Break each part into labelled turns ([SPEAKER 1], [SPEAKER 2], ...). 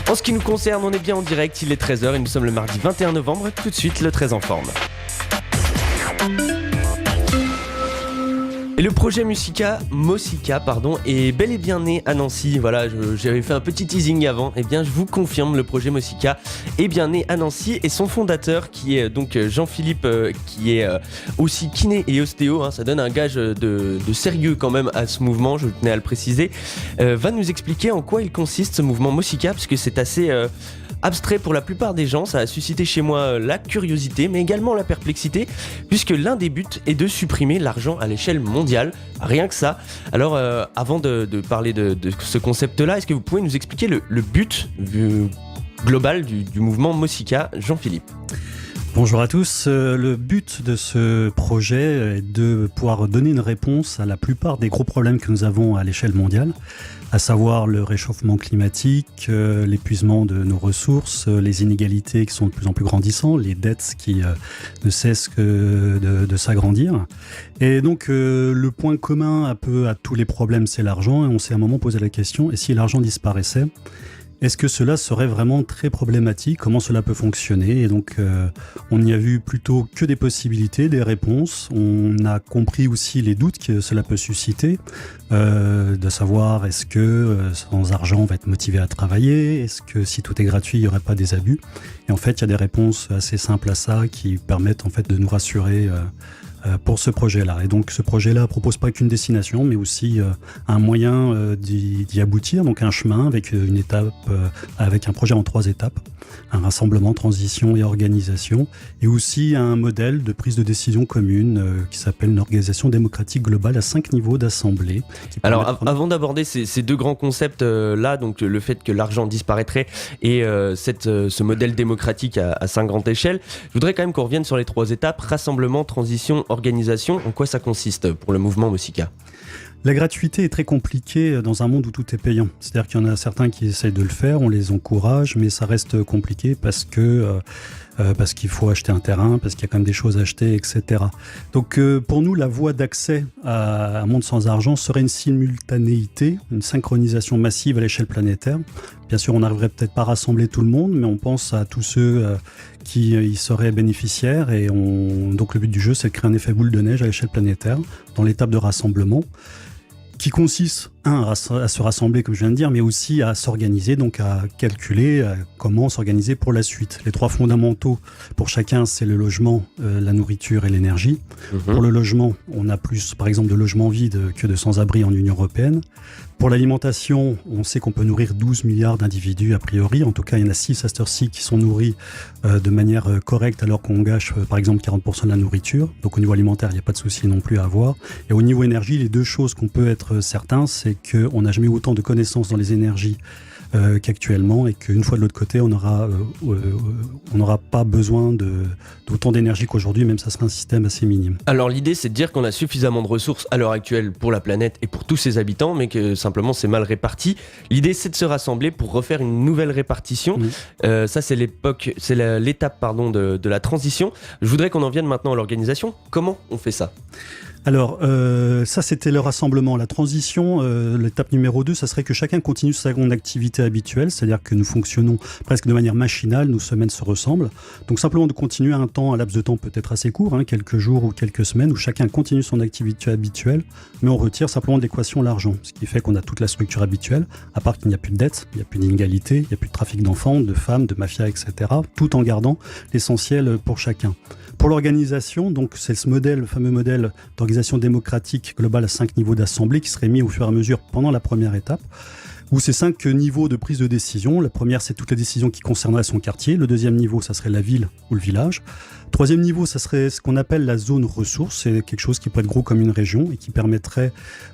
[SPEAKER 1] En ce qui nous concerne, on est bien en direct, il est 13h et nous sommes le mardi 21 novembre, tout de suite le 13 en forme. Et le projet Mosica, est bel et bien né à Nancy. Voilà, j'avais fait un petit teasing avant. Eh bien, je vous confirme, le projet Mosica est bien né à Nancy et son fondateur, qui est donc Jean-Philippe, qui est aussi kiné et ostéo, ça donne un gage de sérieux quand même à ce mouvement, je tenais à le préciser, va nous expliquer en quoi il consiste ce mouvement Mosica, parce que c'est assez abstrait pour la plupart des gens. Ça a suscité chez moi la curiosité, mais également la perplexité, puisque l'un des buts est de supprimer l'argent à l'échelle mondiale. Rien que ça. Alors, avant de parler de ce concept-là, est-ce que vous pouvez nous expliquer le but global du mouvement Mosica, Jean-Philippe ?
[SPEAKER 2] Bonjour à tous. Le but de ce projet est de pouvoir donner une réponse à la plupart des gros problèmes que nous avons à l'échelle mondiale, à savoir le réchauffement climatique, l'épuisement de nos ressources, les inégalités qui sont de plus en plus grandissantes, les dettes qui ne cessent que de s'agrandir. Et donc le point commun un peu à tous les problèmes, c'est l'argent. Et on s'est à un moment posé la question, et si l'argent disparaissait ? Est-ce que cela serait vraiment très problématique ? Comment cela peut fonctionner ? Et donc, on n'y a vu plutôt que des possibilités, des réponses. On a compris aussi les doutes que cela peut susciter, de savoir est-ce que sans argent on va être motivé à travailler ? Est-ce que si tout est gratuit, il n'y aurait pas des abus ? Et en fait, il y a des réponses assez simples à ça qui permettent en fait de nous rassurer pour ce projet-là. Et donc ce projet-là propose pas qu'une destination, mais aussi un moyen d'y aboutir, donc un chemin avec une étape, avec un projet en 3 étapes, un rassemblement, transition et organisation, et aussi un modèle de prise de décision commune qui s'appelle une organisation démocratique globale à 5 niveaux d'assemblée.
[SPEAKER 1] Alors avant d'aborder ces deux grands concepts là, donc le fait que l'argent disparaîtrait et ce modèle démocratique à 5 grandes échelles, je voudrais quand même qu'on revienne sur les 3 étapes, rassemblement, transition, organisation. En quoi ça consiste pour le mouvement Mosica ?
[SPEAKER 2] La gratuité est très compliquée dans un monde où tout est payant. C'est-à-dire qu'il y en a certains qui essayent de le faire, on les encourage, mais ça reste compliqué parce qu'il faut acheter un terrain, parce qu'il y a quand même des choses à acheter, etc. Donc pour nous, la voie d'accès à un monde sans argent serait une simultanéité, une synchronisation massive à l'échelle planétaire. Bien sûr, on n'arriverait peut-être pas à rassembler tout le monde, mais on pense à tous ceux qui y seraient bénéficiaires. Et donc le but du jeu, c'est de créer un effet boule de neige à l'échelle planétaire dans l'étape de rassemblement, qui consiste, à se rassembler, comme je viens de dire, mais aussi à s'organiser, donc à calculer comment s'organiser pour la suite. Les 3 fondamentaux pour chacun, c'est le logement, la nourriture et l'énergie. Pour le logement, on a plus, par exemple, de logements vides que de sans-abri en Union européenne. Pour l'alimentation, on sait qu'on peut nourrir 12 milliards d'individus a priori. En tout cas, il y en a 6 à cette heure-ci qui sont nourris de manière correcte, alors qu'on gâche, par exemple, 40% de la nourriture. Donc au niveau alimentaire, il n'y a pas de souci non plus à avoir. Et au niveau énergie, les 2 choses qu'on peut être certain, c'est qu'on n'a jamais eu autant de connaissances dans les énergies qu'actuellement, et qu'une fois de l'autre côté, on n'aura pas besoin d'autant d'énergie qu'aujourd'hui, même ça sera un système assez minime.
[SPEAKER 1] Alors l'idée, c'est de dire qu'on a suffisamment de ressources à l'heure actuelle pour la planète et pour tous ses habitants, mais que simplement c'est mal réparti. L'idée, c'est de se rassembler pour refaire une nouvelle répartition. Ça, c'est l'étape de la transition. Je voudrais qu'on en vienne maintenant à l'organisation. Comment on fait ça ?
[SPEAKER 2] Alors, ça c'était le rassemblement. La transition, l'étape numéro 2, ça serait que chacun continue sa activité habituelle, c'est-à-dire que nous fonctionnons presque de manière machinale, nos semaines se ressemblent. Donc simplement de continuer un laps de temps peut-être assez court, quelques jours ou quelques semaines, où chacun continue son activité habituelle, mais on retire simplement de l'équation l'argent, ce qui fait qu'on a toute la structure habituelle, à part qu'il n'y a plus de dettes, il n'y a plus d'inégalité, il n'y a plus de trafic d'enfants, de femmes, de mafia, etc., tout en gardant l'essentiel pour chacun. Pour l'organisation, donc c'est le fameux modèle d'organisation démocratique globale à 5 niveaux d'assemblée qui serait mis au fur et à mesure pendant la première étape, où c'est 5 niveaux de prise de décision. La première, c'est toutes les décisions qui concerneraient son quartier. Le deuxième niveau, ça serait la ville ou le village. Troisième niveau, ça serait ce qu'on appelle la zone ressources. C'est quelque chose qui pourrait être gros comme une région et qui permettrait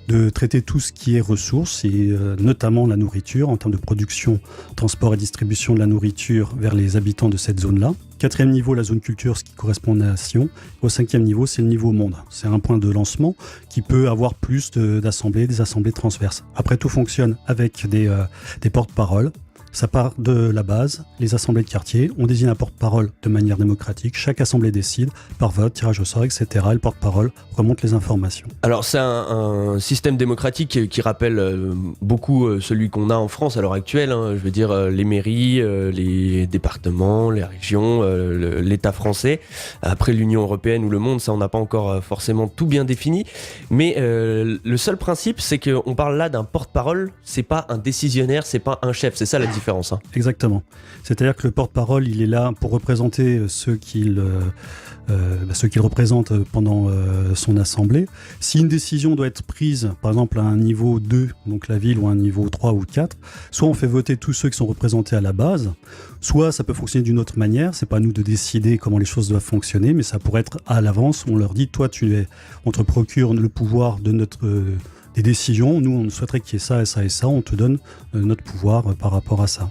[SPEAKER 2] de traiter tout ce qui est ressources, et notamment la nourriture, en termes de production, transport et distribution de la nourriture vers les habitants de cette zone-là. Quatrième niveau, la zone culture, ce qui correspond aux nations. Au 5e niveau, c'est le niveau monde. C'est un point de lancement qui peut avoir plus des assemblées transverses. Après, tout fonctionne avec des porte-paroles. Ça part de la base, les assemblées de quartier, on désigne un porte-parole de manière démocratique, chaque assemblée décide par vote, tirage au sort, etc. Et le porte-parole remonte les informations.
[SPEAKER 1] Alors c'est un système démocratique qui rappelle beaucoup celui qu'on a en France à l'heure actuelle, hein. Je veux dire les mairies, les départements, les régions, l'État français. Après l'Union européenne ou le monde, ça on n'a pas encore forcément tout bien défini. Mais le seul principe, c'est qu'on parle là d'un porte-parole, c'est pas un décisionnaire, c'est pas un chef, c'est ça la différence. Hein.
[SPEAKER 2] Exactement. C'est-à-dire que le porte-parole, il est là pour représenter ceux qu'il représente pendant son assemblée. Si une décision doit être prise, par exemple à un niveau 2, donc la ville, ou un niveau 3 ou 4, soit on fait voter tous ceux qui sont représentés à la base, soit ça peut fonctionner d'une autre manière. C'est pas à nous de décider comment les choses doivent fonctionner, mais ça pourrait être à l'avance. On leur dit, toi, on te procure le pouvoir de des décisions, nous on souhaiterait qu'il y ait ça et ça et ça, on te donne notre pouvoir par rapport à ça.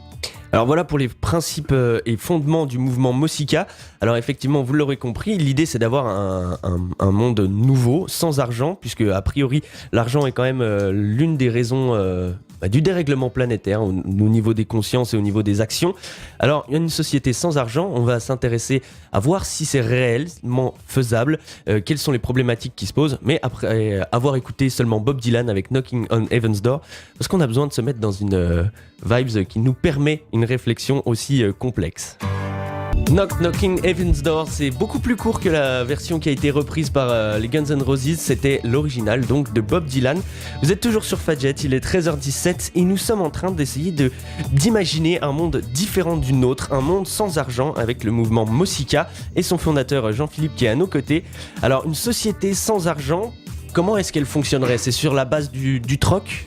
[SPEAKER 1] Alors voilà pour les principes et fondements du mouvement Mosika. Alors effectivement, vous l'aurez compris, l'idée c'est d'avoir un monde nouveau, sans argent, puisque a priori l'argent est quand même l'une des raisons du dérèglement planétaire au niveau des consciences et au niveau des actions. Alors il y a une société sans argent, on va s'intéresser à voir si c'est réellement faisable, quelles sont les problématiques qui se posent, mais après avoir écouté seulement Bob Dylan avec Knocking on Heaven's Door, parce qu'on a besoin de se mettre dans une vibes qui nous permet une réflexion aussi complexe. Knocking Heaven's Door, c'est beaucoup plus court que la version qui a été reprise par les Guns N' Roses, c'était l'original donc de Bob Dylan. Vous êtes toujours sur Fadjet, il est 13h17 et nous sommes en train d'essayer d'imaginer un monde différent du nôtre, un monde sans argent avec le mouvement Mosika et son fondateur Jean-Philippe qui est à nos côtés. Alors une société sans argent, comment est-ce qu'elle fonctionnerait ? C'est sur la base du troc ?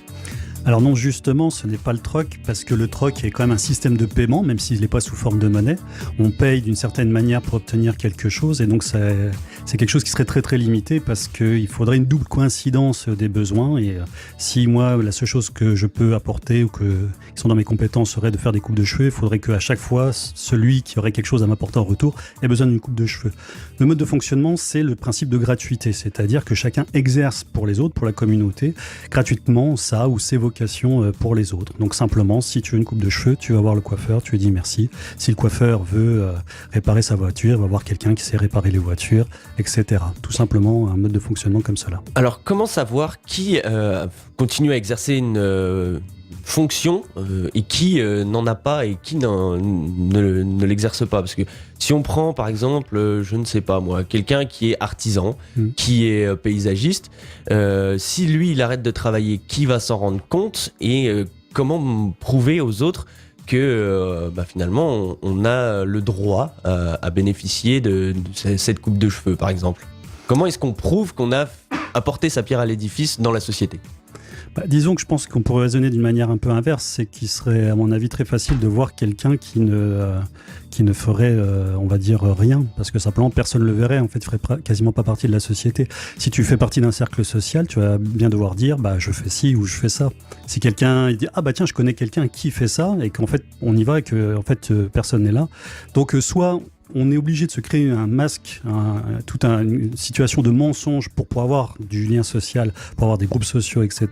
[SPEAKER 2] Alors non, justement, ce n'est pas le troc, parce que le troc est quand même un système de paiement, même s'il n'est pas sous forme de monnaie. On paye d'une certaine manière pour obtenir quelque chose, et donc c'est quelque chose qui serait très très limité, parce qu'il faudrait une double coïncidence des besoins, et si moi, la seule chose que je peux apporter, ou qui sont dans mes compétences, serait de faire des coupes de cheveux, il faudrait qu'à chaque fois, celui qui aurait quelque chose à m'apporter en retour ait besoin d'une coupe de cheveux. Le mode de fonctionnement, c'est le principe de gratuité, c'est-à-dire que chacun exerce pour les autres, pour la communauté, gratuitement ça ou ses vocations pour les autres. Donc simplement, si tu veux une coupe de cheveux, tu vas voir le coiffeur, tu lui dis merci. Si le coiffeur veut réparer sa voiture, il va voir quelqu'un qui sait réparer les voitures, etc. Tout simplement un mode de fonctionnement comme cela.
[SPEAKER 1] Alors comment savoir qui continue à exercer une fonction et qui n'en a pas et qui ne l'exerce pas? Parce que si on prend par exemple, je ne sais pas moi, quelqu'un qui est artisan, qui est paysagiste, si lui il arrête de travailler, qui va s'en rendre compte et comment prouver aux autres que finalement on a le droit à bénéficier de cette coupe de cheveux par exemple? Comment est-ce qu'on prouve qu'on a apporté sa pierre à l'édifice dans la société?
[SPEAKER 2] Disons que je pense qu'on pourrait raisonner d'une manière un peu inverse, c'est qu'il serait à mon avis très facile de voir quelqu'un qui ne ferait, on va dire, rien, parce que simplement personne ne le verrait, en fait il ferait quasiment pas partie de la société. Si tu fais partie d'un cercle social, tu vas bien devoir dire je fais ci ou je fais ça. Si quelqu'un il dit tiens je connais quelqu'un qui fait ça, et qu'en fait on y va et que en fait personne n'est là, donc soit on est obligé de se créer un masque, toute une situation de mensonge pour avoir du lien social, pour avoir des groupes sociaux, etc.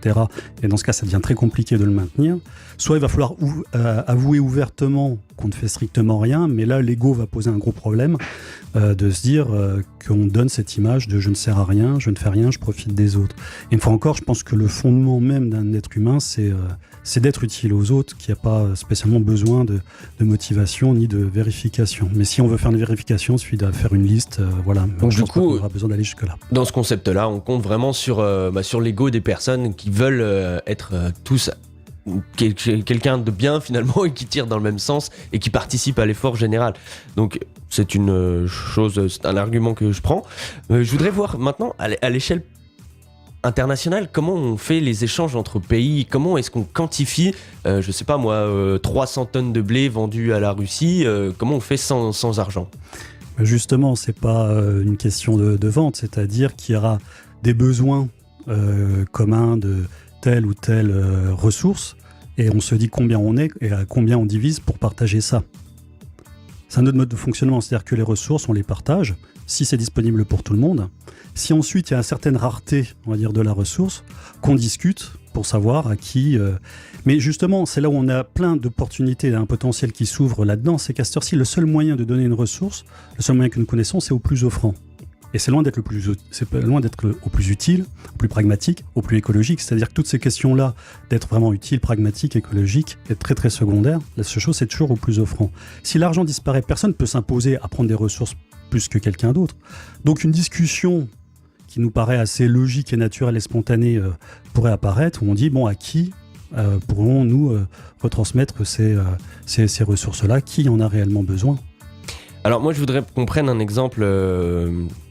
[SPEAKER 2] Et dans ce cas, ça devient très compliqué de le maintenir. Soit il va falloir avouer ouvertement qu'on ne fait strictement rien, mais là, l'ego va poser un gros problème de se dire qu'on donne cette image de je ne sers à rien, je ne fais rien, je profite des autres. Et une fois encore, je pense que le fondement même d'un être humain, c'est d'être utile aux autres, qu'il n'y a pas spécialement besoin de motivation ni de vérification. Mais si on veut faire une vérification, il suffit de faire une liste, voilà.
[SPEAKER 1] Donc du coup,
[SPEAKER 2] on aura besoin d'aller jusque-là.
[SPEAKER 1] Dans ce concept-là, on compte vraiment sur l'ego des personnes qui veulent être tous quelqu'un de bien finalement et qui tire dans le même sens et qui participe à l'effort général. Donc c'est c'est un argument que je prends. Je voudrais voir maintenant à l'échelle internationale, comment on fait les échanges entre pays, comment est-ce qu'on quantifie, 300 tonnes de blé vendues à la Russie, comment on fait sans argent?
[SPEAKER 2] Justement, c'est pas une question de vente, c'est-à-dire qu'il y aura des besoins communs de telle ou telle ressource, et on se dit combien on est et à combien on divise pour partager ça. C'est un autre mode de fonctionnement, c'est-à-dire que les ressources, on les partage, si c'est disponible pour tout le monde. Si ensuite il y a une certaine rareté, on va dire, de la ressource, qu'on discute pour savoir à qui... Mais justement, c'est là où on a plein d'opportunités, un potentiel qui s'ouvre là-dedans, c'est qu'à cette heure-ci, le seul moyen de donner une ressource, le seul moyen que nous connaissons, c'est au plus offrant. Et c'est loin d'être au plus utile, au plus pragmatique, au plus écologique. C'est-à-dire que toutes ces questions-là, d'être vraiment utile, pragmatique, écologique, est très très secondaire. La seule chose, c'est toujours au plus offrant. Si l'argent disparaît, personne ne peut s'imposer à prendre des ressources plus que quelqu'un d'autre. Donc une discussion qui nous paraît assez logique et naturelle et spontanée pourrait apparaître, où on dit, bon, à qui pourrons-nous retransmettre ces ressources-là, qui en a réellement besoin ?
[SPEAKER 1] Alors moi je voudrais qu'on prenne un exemple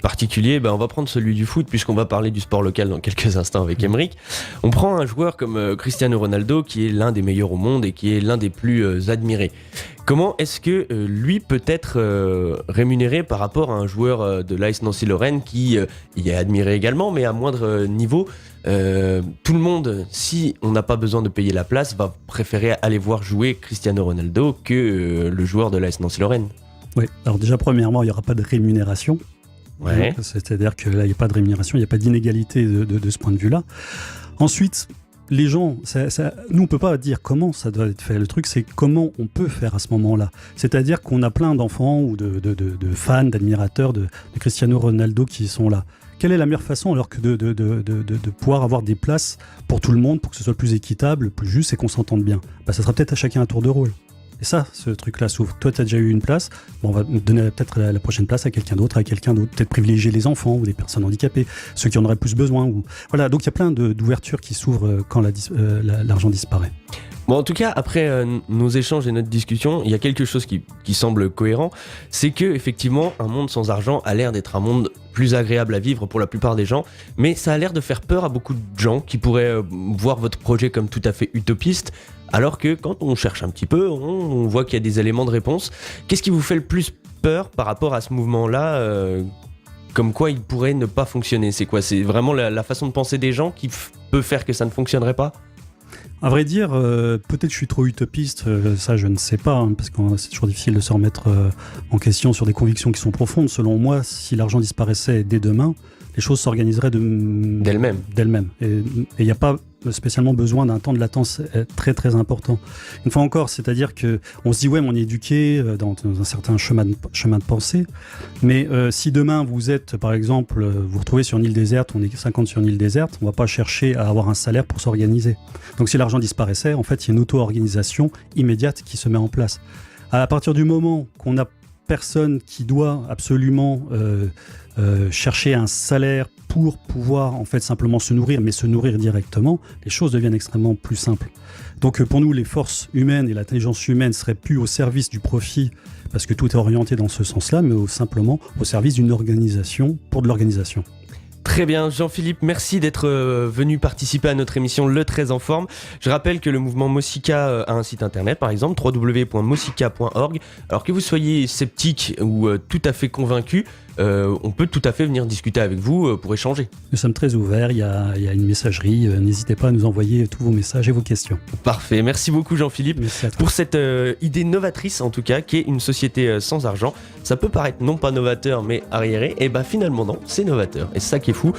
[SPEAKER 1] particulier, on va prendre celui du foot puisqu'on va parler du sport local dans quelques instants avec Aymeric. On prend un joueur comme Cristiano Ronaldo qui est l'un des meilleurs au monde et qui est l'un des plus admirés. Comment est-ce que lui peut être rémunéré par rapport à un joueur de l'AS Nancy-Lorraine qui y est admiré également mais à moindre niveau? Tout le monde, si on n'a pas besoin de payer la place, va préférer aller voir jouer Cristiano Ronaldo que le joueur de l'AS Nancy-Lorraine.
[SPEAKER 2] Oui, alors déjà premièrement, il n'y aura pas de rémunération.
[SPEAKER 1] Ouais.
[SPEAKER 2] C'est-à-dire que là, il n'y a pas de rémunération, il n'y a pas d'inégalité de ce point de vue-là. Ensuite, les gens, nous, on ne peut pas dire comment ça doit être fait. Le truc, c'est comment on peut faire à ce moment-là. C'est-à-dire qu'on a plein d'enfants ou de fans, d'admirateurs de Cristiano Ronaldo qui sont là. Quelle est la meilleure façon alors que de pouvoir avoir des places pour tout le monde, pour que ce soit le plus équitable, le plus juste et qu'on s'entende bien? Ça sera peut-être à chacun un tour de rôle. Et ça, ce truc-là s'ouvre. Toi, tu as déjà eu une place, on va donner peut-être la prochaine place à quelqu'un d'autre, peut-être privilégier les enfants ou des personnes handicapées, ceux qui en auraient plus besoin. Voilà, donc il y a plein d'ouvertures qui s'ouvrent quand l'argent disparaît.
[SPEAKER 1] Bon, en tout cas, après nos échanges et notre discussion, il y a quelque chose qui semble cohérent, c'est que effectivement, un monde sans argent a l'air d'être un monde plus agréable à vivre pour la plupart des gens, mais ça a l'air de faire peur à beaucoup de gens qui pourraient voir votre projet comme tout à fait utopiste, alors que quand on cherche un petit peu, on voit qu'il y a des éléments de réponse. Qu'est-ce qui vous fait le plus peur par rapport à ce mouvement-là, comme quoi il pourrait ne pas fonctionner? C'est quoi? C'est vraiment la façon de penser des gens qui peut faire que ça ne fonctionnerait pas?
[SPEAKER 2] À vrai dire, peut-être je suis trop utopiste, ça je ne sais pas, parce que c'est toujours difficile de se remettre en question sur des convictions qui sont profondes. Selon moi, si l'argent disparaissait dès demain, les choses s'organiseraient d'elles-mêmes. Et il n'y a pas spécialement besoin d'un temps de latence très très important. Une fois encore, c'est-à-dire qu'on se dit ouais, mais on est éduqué dans un certain chemin de pensée, mais si demain vous êtes, par exemple, vous vous retrouvez sur une île déserte, on est 50 sur une île déserte, on ne va pas chercher à avoir un salaire pour s'organiser. Donc si l'argent disparaissait, en fait, il y a une auto-organisation immédiate qui se met en place. À partir du moment qu'on a personne qui doit absolument chercher un salaire pour pouvoir en fait simplement se nourrir, mais se nourrir directement, les choses deviennent extrêmement plus simples. Donc pour nous, les forces humaines et l'intelligence humaine seraient plus au service du profit, parce que tout est orienté dans ce sens-là, mais simplement au service d'une organisation pour de l'organisation.
[SPEAKER 1] Très bien, Jean-Philippe, merci d'être venu participer à notre émission Le Très en Forme. Je rappelle que le mouvement Mosica a un site internet, par exemple, www.mosica.org. Alors que vous soyez sceptique ou tout à fait convaincu, on peut tout à fait venir discuter avec vous pour échanger.
[SPEAKER 2] Nous sommes très ouverts, il y a une messagerie, n'hésitez pas à nous envoyer tous vos messages et vos questions.
[SPEAKER 1] Parfait, merci beaucoup Jean-Philippe pour cette idée novatrice en tout cas, qui est une société sans argent. Ça peut paraître non pas novateur mais arriéré, et finalement non, c'est novateur, et c'est ça qui est fou.